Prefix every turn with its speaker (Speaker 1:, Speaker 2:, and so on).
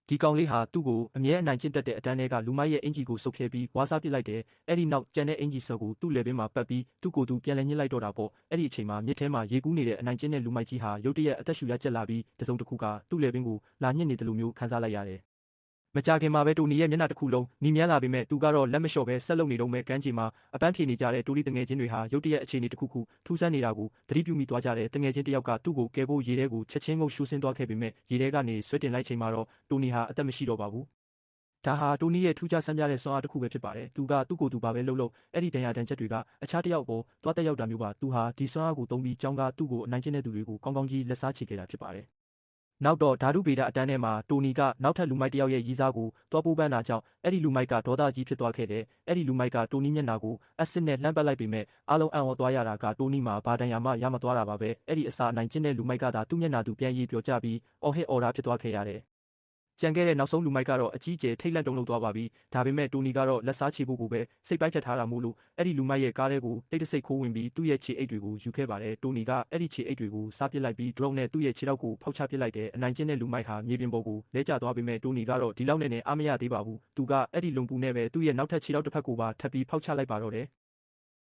Speaker 1: ဒီကောင်လေးဟာသူ့ကိုအမြဲအနိုင်ကျင့်တတ်တဲ့အတန်းထဲကလူမိုက်ရဲ့အင်ဂျီကိုဆုပ်ဖြဲပြီးဝါးစားပစ်လိုက်တယ်။အဲ့ဒီနောက်ကျန်တဲ့အင်ဂျီဆော့ကိုသူ့လယ်ပင်းမှာပတ်ပြီးသူ့ကိုယ်သူပြန်လည်ညှစ်လိုက်တော့တာပေါ့။အဲ့ဒီအချိန်မှာမြစ်ထဲမှာရေကူးနေတဲ့အနိုင်ကျင့်တဲ့လူမိုက်ကြီးဟာရုတ်တရက်အသက်ရှူရကျက်လာပြီးတစုံတစ်ခုကသူ့လယ်ပင်းကိုလာညှစ်နေတယ်လို့မျိုးခံစားလိုက်ရတယ်။မကြာခင်မှာပဲတိုနီရဲ့မျက်နှာတစ်ခုလုံးနီမြန်းလာပေမဲ့သူကတော့လက်မလျှော့ပဲဆက်လုပ်နေတော့မဲ့ကမ်းခြေမှာအပန်းဖြေနေကြတဲ့တိုလီတငယ်ချင်းတွေဟာရုတ်တရက်အခြေအနေတစ်ခုခုထူးဆန်းနေတာကိုသတိပြုမိသွားကြတဲ့တငယ်ချင်းတစ်ယောက်ကသူ့ကိုကယ်ဖို့ရေထဲကိုချက်ချင်းငုပ်ရှူးဆင်းသွားခဲ့ပေမဲ့ရေထဲကနေဆွဲတင်လိုက်ချိန်မှာတော့တိုနီဟာအသက်မရှိတော့ပါဘူး။ဒါဟာတိုနီရဲ့ထူးခြားဆန်းပြတဲ့စွမ်းအားတစ်ခုပဲဖြစ်ပါတယ်။သူကသူ့ကိုယ်သူဘာပဲလုပ်လို့အဲ့ဒီဒဏ်ရာဒဏ်ချက်တွေကအခြားတစ်ယောက်ပေါ်သွားတက်ရောက်တာမျိုးပါ။သူဟာဒီစွမ်းအားကိုသုံးပြီးကျောင်းကသူ့ကိုအနိုင်ကျင့်တဲ့သူတွေကိုကောင်းကောင်းကြီးလက်စားချေခဲ့တာဖြစ်ပါတယ်။နောက်တော့ဓာတုဗေဒအတန်းထဲမှာတိုနီကနောက်ထပ်လူမိုက်တစ်ယောက်ရဲ့ရည်စားကိုသွားပိုးပန်းတာကြောင့်အဲ့ဒီလူမိုက်ကဒေါသကြီးဖြစ်သွားခဲ့တယ်။အဲ့ဒီလူမိုက်ကတိုနီမျက်နှာကိုအက်ဆစ်နဲ့လှမ်းပတ်လိုက်ပေမဲ့အားလုံးအံ့ဩသွားရတာကတိုနီမှာဘာဒဏ်ရာမှရမသွားတာပါပဲ။အဲ့ဒီအစာအနိုင်ကျင့်တဲ့လူမိုက်ကသာသူ့မျက်နှာသူပြန်ရည်ပျော်ကျပြီးအော်ဟစ်အော်ဒါဖြစ်သွားခဲ့ရတယ်။ကြံခဲ့တဲ့နောက်ဆုံးလူမိုက်ကတော့အကြီးကျယ်ထိတ်လန့်တုန်လှုပ်သွားပါပြီ။ဒါပေမဲ့တိုနီကတော့လက်စားချေဖို့ကိုပဲစိတ်ပိုင်းဖြတ်ထားတာမို့လို့အဲ့ဒီလူမိုက်ရဲ့ကားထဲကိုတိတ်တဆိတ်ခိုးဝင်ပြီးသူ့ရဲ့ခြေအိတ်တွေကိုယူခဲ့ပါတယ်။တိုနီကအဲ့ဒီခြေအိတ်တွေကိုစားပစ်လိုက်ပြီး drone နဲ့သူ့ရဲ့ခြေထောက်ကိုဖောက်ချပစ်လိုက်တယ်။အနိုင်ကျင့်တဲ့လူမိုက်ဟာမြေပြင်ပေါ်ကိုလဲကျသွားပေမဲ့တိုနီကတော့ဒီလောက်နဲ့အားမရသေးပါဘူး။သူကအဲ့ဒီလုံပူနဲ့ပဲသူ့ရဲ့နောက်ထပ်ခြေထောက်တစ်ဖက်ကိုပါထပ်ပြီးဖောက်ချလိုက်ပါတော့တယ်။